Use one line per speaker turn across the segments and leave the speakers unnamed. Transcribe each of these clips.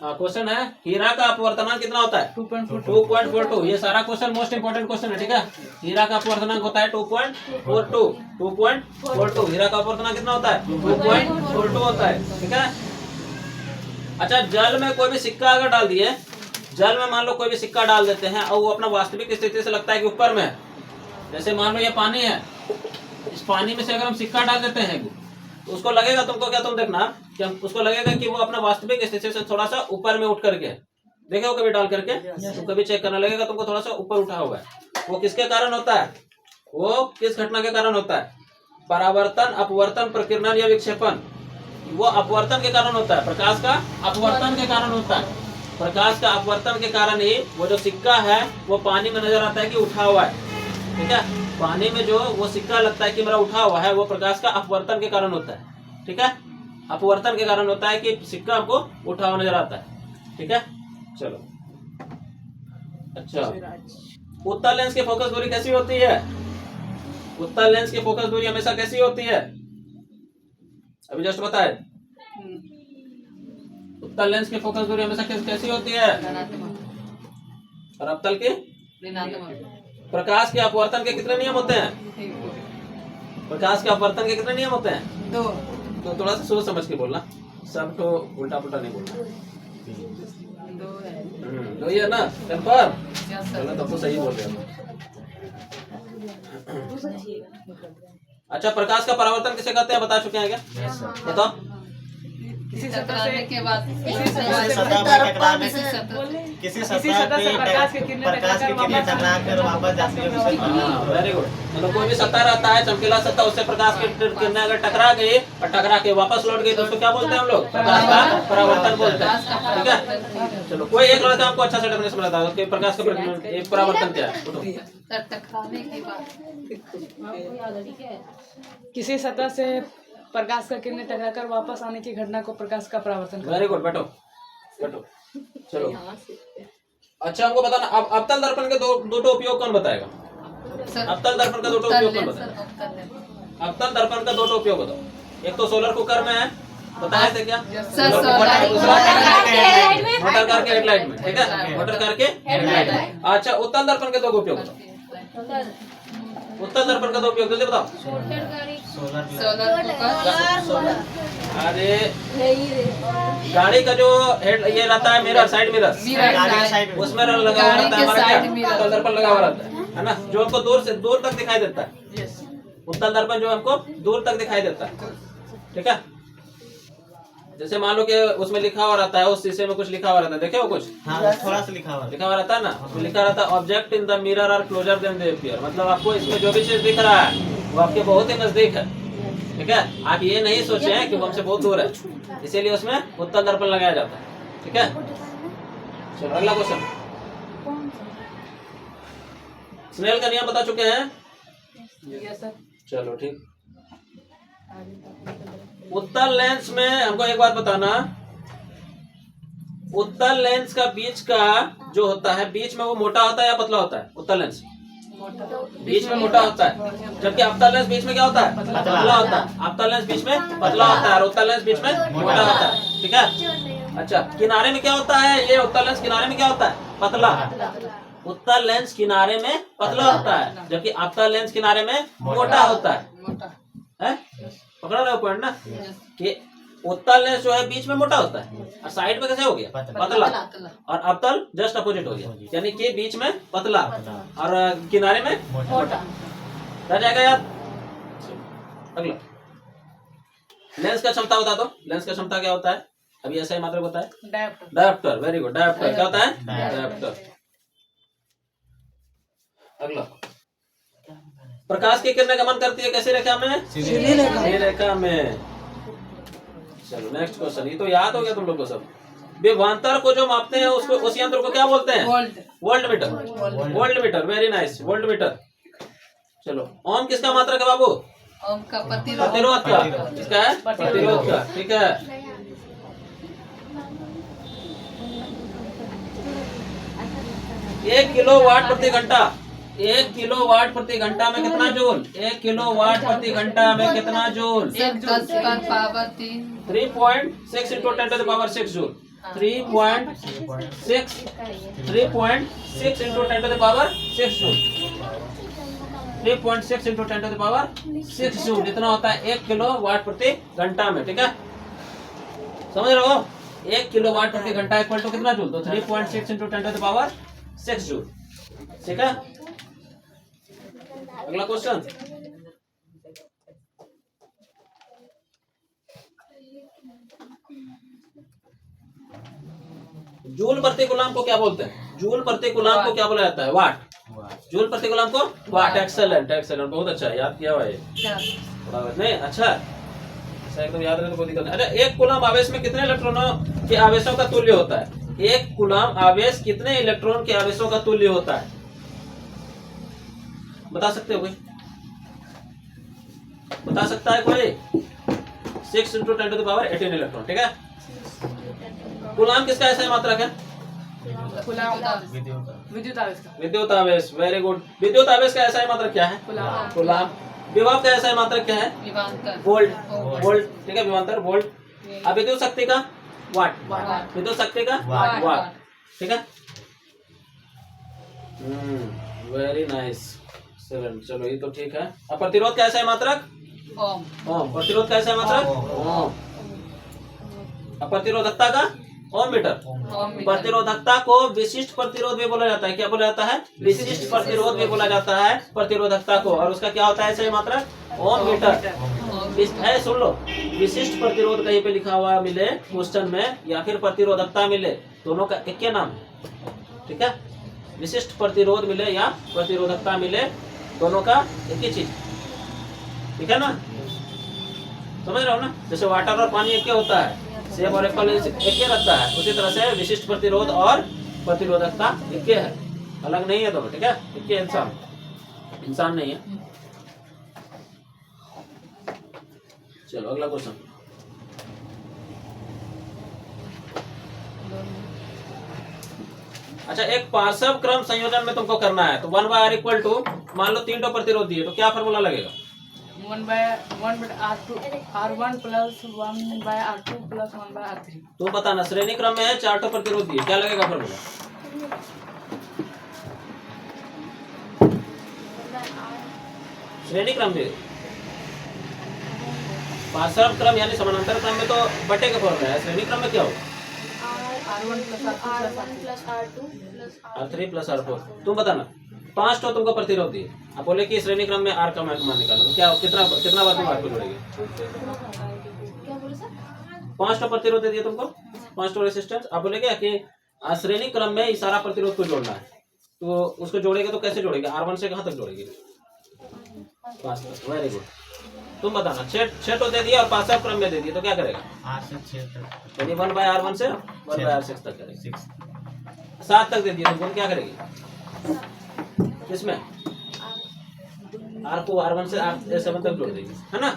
Question है हीरा का अपवर्तनांक कितना होता है 2.42। ये सारा क्वेश्चन मोस्ट इंपोर्टेंट क्वेश्चन है, ठीक है। हीरा का अपवर्तनांक होता है 2.42। हीरा का अपवर्तनांक कितना होता है 2.42 होता है, ठीक है। अच्छा, जल में कोई भी सिक्का अगर डाल दिए, जल में मान लो कोई भी सिक्का डाल देते हैं और वो अपना वास्तविक स्थिति से लगता है कि ऊपर में है। जैसे मान लो ये पानी है, इस पानी में से अगर हम सिक्का डाल देते हैं तो उसको लगेगा तुमको, क्या तुम देखना कि उसको लगेगा कि वो अपना वास्तविक स्थिति से थोड़ा सा ऊपर में उठ करके, देखे हो कभी डाल करके, तो कभी चेक करना लगेगा तुमको थोड़ा सा ऊपर उठा हुआ है। वो किसके कारण होता है, वो किस घटना के कारण होता है, परावर्तन, अपवर्तन, प्रकीर्णन या विक्षेपण। वो अपवर्तन के कारण होता है, प्रकाश का अपवर्तन के कारण होता है। प्रकाश का अपवर्तन के कारण ही वो जो सिक्का है वो पानी में नजर आता है कि उठा हुआ है, ठीक है। पानी में जो वो सिक्का लगता है कि मेरा उठा हुआ है, वो प्रकाश का अपवर्तन के कारण होता है, ठीक है। अपवर्तन के कारण होता है कि सिक्का आपको उठा हुआ नजर आता है, ठीक है। चलो, अच्छा, उत्तल लेंस की फोकस दूरी कैसी होती है, उत्तल लेंस की फोकस दूरी हमेशा कैसी होती है, अभी जस्ट बताए। उत्तल लेंस की फोकस दूरी हमेशा कैसी होती है, और अवतल की। प्रकाश के अपवर्तन के कितने नियम होते हैं, प्रकाश के अपवर्तन के कितने नियम होते हैं, दो। तो थोड़ा सा सोच समझ के बोलना, सब तो उल्टा पुल्टा नहीं बोलना। दो ही है ना, कंफर्म। चलो तब तो सही बोल रहे हो। अच्छा, प्रकाश का परावर्तन किसे कहते हैं, बता चुके हैं क्या, बताओ।
किसी सतह के बाद
किसी सतह से प्रकाश की किरणें टकरा कर वापस जाती है।
Very good. मतलब कोई भी सतह रहता है, चमकीला सतह, उससे प्रकाश की किरणें अगर टकरा गई और टकरा के वापस लौट गई तो उसको क्या बोलते हैं हम लोग, प्रकाश का परावर्तन बोलते हैं, ठीक है। चलो, कोई एक लड़का आपको अच्छा से डेफिनेशन बता दो कि प्रकाश का परावर्तन क्या है।
टकराने के बाद
किसी सतह से प्रकाश का किरणें टकराकर वापस आने की घटना को प्रकाश का परावर्तन।
वेरी गुड, बैठो बैठो। चलो, अच्छा, हमको बताना अब अवतल दर्पण के दो उपयोग कौन बताएगा, अवतल दर्पण का दो उपयोग कौन बताएगा, अवतल दर्पण का दो उपयोग बताओ। एक तो सोलर कुकर में है, बताए थे क्या, मोटर कार के हेडलाइट में, ठीक है, मोटर कार के हेडलाइट में। अच्छा, उत्तल दर्पण के दो उपयोग बताओ, उत्तल दर्पण का दो उपयोग जल्दी बताओ। अरे, गाड़ी का जो हेड ये रहता है मिरर, साइड मिरर, उसमें लगा हुआ रहता है हमारा क्या, उत्तल दर्पण लगा हुआ रहता है ना, जो हमको दूर तक दिखाई देता है। उत्तल दर्पण जो हमको दूर तक दिखाई देता है, ठीक है। जैसे मान लो कि उसमें लिखा हुआ रहता है, उस शीशे में कुछ लिखा हुआ रहता है, देखे हो कुछ,
हाँ, थोड़ा सा लिखा हुआ
रहता है ना, उसमें लिखा रहता है object in the mirror are closer than they appear. मतलब आपको इसमें जो भी चीज दिख रहा है वो आपके बहुत ही नजदीक है, ठीक है। आप ये नहीं सोचे हैं कि वो हमसे बहुत दूर है, इसीलिए उसमें उत्तल दर्पण लगाया जाता है, ठीक है। चलो, अगला क्वेश्चन। स्नेल का नियम बता चुके हैं, चलो ठीक। उत्तल लेंस में हमको एक बात बताना, उत्तल लेंस का बीच का जो होता है, बीच में वो मोटा होता है या पतला होता है, उत्तल लेंस बीच में मोटा होता है, जबकि अवतल लेंस बीच में क्या होता है, पतला होता है। अवतल लेंस बीच में पतला होता है और उत्तल लेंस बीच में मोटा होता है, ठीक है। अच्छा, किनारे में क्या होता है, ये उत्तल लेंस किनारे में क्या होता है, पतला। उत्तल लेंस किनारे में पतला होता है, जबकि अवतल लेंस किनारे में मोटा होता है। पकड़ रहे हो पॉइंट ना, कि उत्तल लेंस जो है बीच में मोटा होता है और साइड में कैसे हो गया, पतला, और अवतल जस्ट अपोजिट हो गया, यानी कि बीच में पतला और किनारे में मोटा। रह जाएगा यार। अगला, लेंस का क्षमता बता दो, लेंस का क्षमता क्या होता है, अभी ऐसा ही मात्र बताए, डायोप्टर। वेरी गुड, डायोप्टर क्या होता है, डायोप्टर। अगला, प्रकाश की किरणें गमन करती है कैसी रेखा में, सीधी रेखा में। चलो, नेक्स्ट क्वेश्चन। ये तो याद हो गया तुम लोग को सब। विभवांतर को जो मापते हैं उसको, उस यंत्र को क्या बोलते हैं, volt meter. Volt meter, very nice, volt meter. चलो, ओम किसका मात्रक है बाबू,
ओम का
प्रतिरोध का, किसका है, प्रतिरोध का, ठीक है। 1 किलोवाट प्रति घंटा, 1 किलोवाट प्रति घंटा में कितना जूल, 1 किलोवाट प्रति घंटा में कितना joule,
10 power 3,
3.6 × 10⁻⁶ joule. 3.6 into 10 to the power 6 joule. 3.6 into 10 to the power 6 joule इतना होता है 1 किलो वाट प्रति घंटा में। ठीक है, समझ रहे हो? 1 किलो वाट प्रति घंटा इक्वल टू कितना जूल? तो 3.6 into 10 to the power 6 joule. ठीक है, अगला क्वेश्चन। जूल प्रति कूलम को क्या बोलते हैं? जूल प्रति कूलम को क्या बोला जाता है? वाट। जूल प्रति कूलम को वाट। एक्सेलेंट एक्सेलेंट, बहुत अच्छा याद किया हुआ है। थोड़ा नहीं अच्छा एकदम याद रखने को दिक्कत नहीं। अच्छा, एक कूलम आवेश में कितने इलेक्ट्रॉनों के आवेशों का तुल्य होता है? एक कूलम आवेश कितने इलेक्ट्रॉन के आवेशों का तुल्य होता है? बता सकते हो कोई? बता सकता है कोई? 6 into 10 to the power 18 electron. ठीक है, कूलम किसका ऐसा मात्रक है?
विद्युत आवेश का।
विद्युत आवेश, वेरी गुड। विद्युत आवेश का ऐसा मात्रक क्या है? कूलम। विभव का ऐसा मात्रक क्या है? वोल्ट। वोल्ट, ठीक है, विभवांतर वोल्ट। अब विद्युत शक्ति का? वाट। विद्युत शक्ति का? वाट। ठीक है, वेरी नाइस 7। चलो ये तो ठीक है। अब प्रतिरोध का ऐसा मात्रक?
ओम।
ओम। प्रतिरोध का ऐसा मात्रक? ओम। अब प्रतिरोधकता का? ओम मीटर। प्रतिरोधकता को विशिष्ट प्रतिरोध भी बोला जाता है। क्या बोला जाता है? विशिष्ट प्रतिरोध भी बोला जाता है प्रतिरोधकता को। और उसका क्या होता है ऐसे मात्रक? ओम मीटर। है, सुन लो, विशिष्ट प्रतिरोध कहीं पे लिखा हुआ मिले क्वेश्चन में या फिर प्रतिरोधकता मिले, दोनों का एक ही नाम है। ठीक है, विशिष्ट प्रतिरोध मिले या प्रतिरोधकता मिले, दोनों का एक ही चीज। ठीक है ना, समझ रहे हो ना? जैसे वाटर और पानी एक ही होता है, सेब और एप्पल एक ही रहता है, उसी तरह से विशिष्ट प्रतिरोध और प्रतिरोधकता एक ही है, अलग नहीं है दोनों। ठीक है, एक ही इंसान नहीं है। चलो अगला क्वेश्चन। अच्छा, एक पार्श्व क्रम संयोजन में तुमको करना है, तो 1/r इक्वल टू, मान लो 3 प्रतिरोध दिए, तो क्या फॉर्मूला लगेगा?
1/r2 R1 plus 1/r2 plus 1/r3।
तुम बताना, श्रेणी क्रम में है, 4 प्रतिरोध दिए, क्या लगेगा फॉर्मूला? श्रेणी क्रम में, पार्श्व क्रम यानी समानांतर क्रम में तो बटे का फॉर्मूला है, श्रेणी क्रम में क्या होगा?
R1 plus
R3 plus R4। तुम बताना, 5 तो तुमको प्रतिरोध दिए, आप बोले कि श्रेणी क्रम में R का मान निकालो, तो क्या कितना बार तुम R को जोड़ेंगे? 5 प्रतिरोध दे दिए तुमको, 5 रेसिस्टेंस। आप बोले क्या कि श्रेणी क्रम में इस सारा प्रतिरोध को जोड़ना है, तो उसको जोड़ेंगे तो कैसे जोड़ेंगे? R1 से कहाँ तक जोड़ेंगे? 5 तक। Very good. तुम बताना, 6 तो दे दिया और पार्श्व क्रम में दे दिया, तो क्या करेगा?
8 से 6 तक,
यानी 1/r1 से 1/r6 तक करेगी। 7 तक दे दिया तुमको, क्या करेगी? किसमें? R को R1 से R7 तक जोड़ देगी, है ना?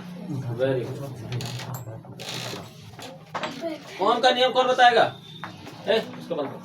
Very good. ओम का नियम कौन बताएगा? उसको बंद करो।